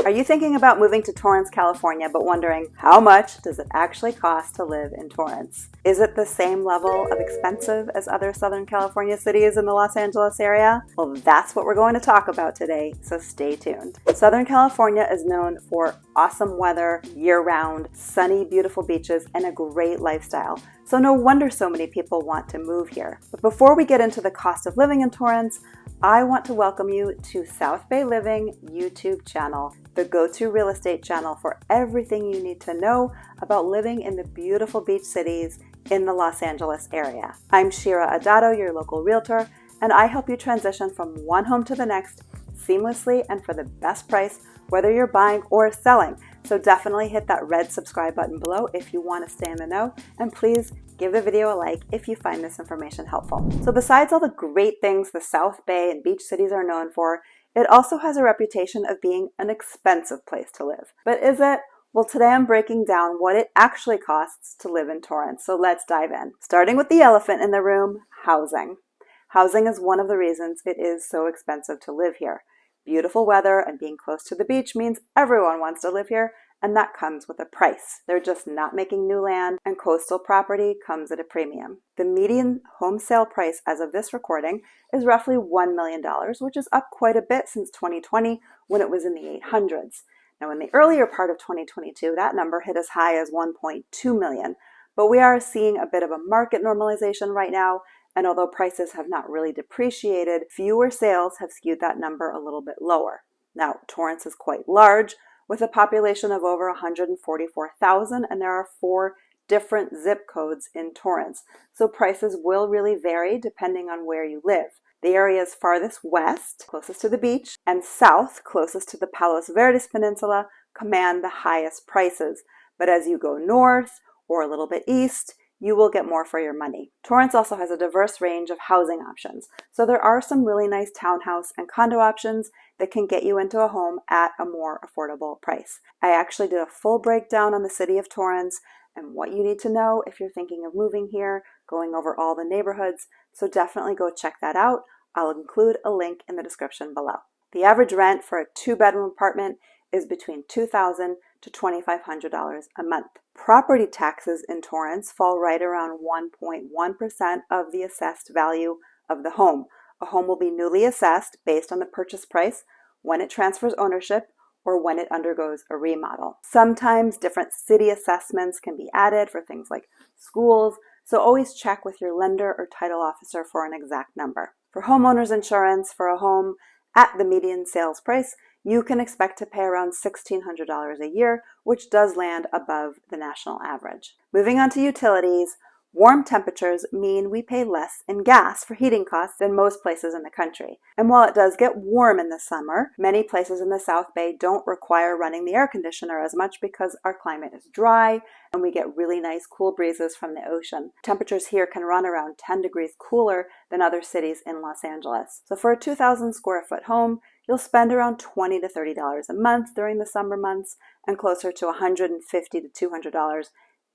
Are you thinking about moving to Torrance, California, but wondering how much does it actually cost to live in Torrance? Is it the same level of expensive as other Southern California cities in the Los Angeles area? Well, that's what we're going to talk about today, so stay tuned. Southern California is known for awesome weather, year-round, sunny, beautiful beaches, and a great lifestyle. So no wonder so many people want to move here. But before we get into the cost of living in Torrance, I want to welcome you to South Bay Living YouTube channel, the go-to real estate channel for everything you need to know about living in the beautiful beach cities in the Los Angeles area. I'm Shira Adatto, your local realtor, and I help you transition from one home to the next seamlessly and for the best price, whether you're buying or selling. So definitely hit that red subscribe button below if you want to stay in the know, and please give the video a like if you find this information helpful. So besides all the great things the South Bay and beach cities are known for, it also has a reputation of being an expensive place to live. But is it? Well, today I'm breaking down what it actually costs to live in Torrance, so let's dive in. Starting with the elephant in the room, housing. Housing is one of the reasons it is so expensive to live here. Beautiful weather and being close to the beach means everyone wants to live here, and that comes with a price. They're just not making new land, and coastal property comes at a premium. The median home sale price as of this recording is roughly $1 million, which is up quite a bit since 2020 when it was in the 800s. Now, in the earlier part of 2022, that number hit as high as 1.2 million, but we are seeing a bit of a market normalization right now, and although prices have not really depreciated, fewer sales have skewed that number a little bit lower. Now, Torrance is quite large, with a population of over 144,000, and there are 4 different zip codes in Torrance, so prices will really vary depending on where you live. The areas farthest west, closest to the beach, and south, closest to the Palos Verdes Peninsula, command the highest prices, but as you go north or a little bit east, you will get more for your money. Torrance also has a diverse range of housing options, so there are some really nice townhouse and condo options that can get you into a home at a more affordable price. I actually did a full breakdown on the city of Torrance and what you need to know if you're thinking of moving here, going over all the neighborhoods, so definitely go check that out. I'll include a link in the description below. The average rent for a 2-bedroom apartment is between $2,000 to $2,500 a month. Property taxes in Torrance fall right around 1.1% of the assessed value of the home. A home will be newly assessed based on the purchase price when it transfers ownership or when it undergoes a remodel. Sometimes different city assessments can be added for things like schools, so always check with your lender or title officer for an exact number. For homeowners insurance for a home at the median sales price, you can expect to pay around $1,600 a year, which does land above the national average. Moving on to utilities, warm temperatures mean we pay less in gas for heating costs than most places in the country. And while it does get warm in the summer, many places in the South Bay don't require running the air conditioner as much because our climate is dry and we get really nice cool breezes from the ocean. Temperatures here can run around 10 degrees cooler than other cities in Los Angeles. So for a 2,000 square foot home, you'll spend around $20 to $30 a month during the summer months and closer to $150 to $200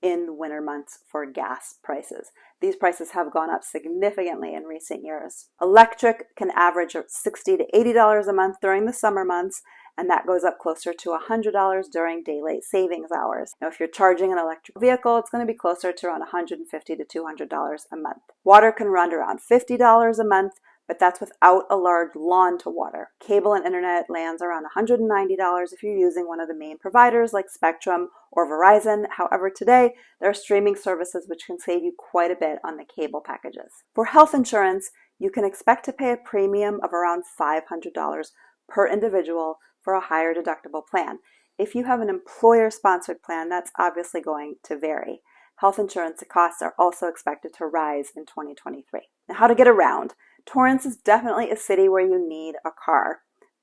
in the winter months for gas prices. These prices have gone up significantly in recent years. Electric can average $60 to $80 a month during the summer months, and that goes up closer to $100 during daylight savings hours. Now, if you're charging an electric vehicle, it's going to be closer to around $150 to $200 a month. Water can run around $50 a month, but that's without a large lawn to water. Cable and internet lands around $190 if you're using one of the main providers like Spectrum or Verizon. However, today there are streaming services which can save you quite a bit on the cable packages. For health insurance, you can expect to pay a premium of around $500 per individual for a higher deductible plan. If you have an employer-sponsored plan, that's obviously going to vary. Health insurance costs are also expected to rise in 2023. Now, how to get around. Torrance is definitely a city where you need a car.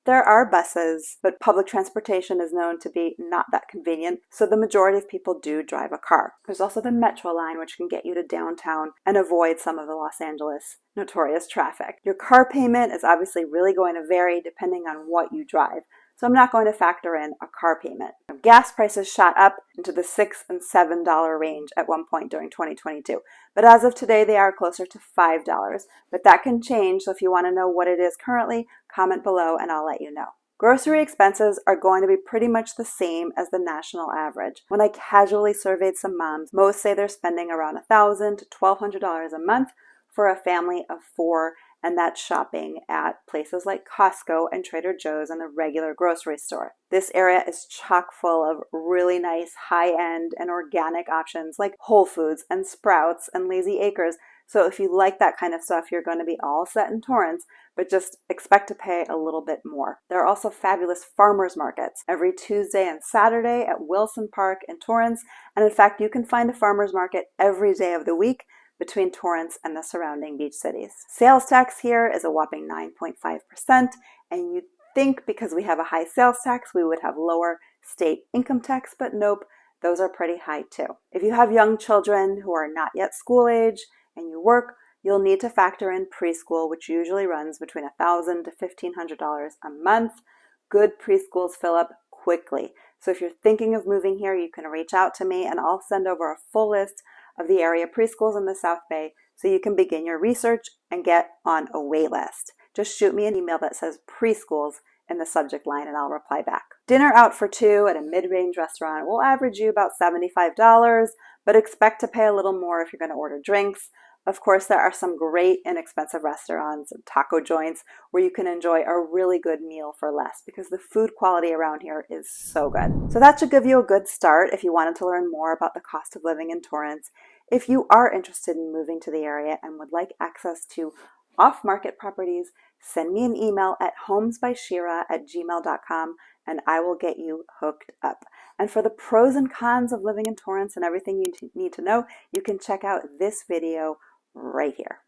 There are buses, but public transportation is known to be not that convenient, so the majority of people do drive a car. There's also the Metro line, which can get you to downtown and avoid some of the Los Angeles notorious traffic. Your car payment is obviously really going to vary depending on what you drive, so I'm not going to factor in a car payment. Gas prices shot up into the $6 and $7 range at one point during 2022, but as of today they are closer to $5, but that can change, so if you want to know what it is currently, comment below and I'll let you know. Grocery expenses are going to be pretty much the same as the national average. When I casually surveyed some moms, most say they're spending around $1,000 to $1,200 a month for a family of 4, and that's shopping at places like Costco and Trader Joe's and the regular grocery store. This area is chock full of really nice high-end and organic options like Whole Foods and Sprouts and Lazy Acres. So if you like that kind of stuff, you're going to be all set in Torrance, but just expect to pay a little bit more. There are also fabulous farmers markets every Tuesday and Saturday at Wilson Park in Torrance. And in fact, you can find a farmers market every day of the week between Torrance and the surrounding beach cities. Sales tax here is a whopping 9.5%, and you'd think because we have a high sales tax, we would have lower state income tax, but nope, those are pretty high too. If you have young children who are not yet school age and you work, you'll need to factor in preschool, which usually runs between $1,000 to $1,500 a month. Good preschools fill up quickly. So if you're thinking of moving here, you can reach out to me and I'll send over a full list of the area preschools in the South Bay so you can begin your research and get on a wait list. Just shoot me an email that says preschools in the subject line and I'll reply back. Dinner out for 2 at a mid-range restaurant will average you about $75, but expect to pay a little more if you're going to order drinks. Of course, there are some great inexpensive restaurants and taco joints where you can enjoy a really good meal for less because the food quality around here is so good. So that should give you a good start if you wanted to learn more about the cost of living in Torrance. If you are interested in moving to the area and would like access to off-market properties, send me an email at homesbyshira@gmail.com and I will get you hooked up. And for the pros and cons of living in Torrance and everything you need to know, you can check out this video right here.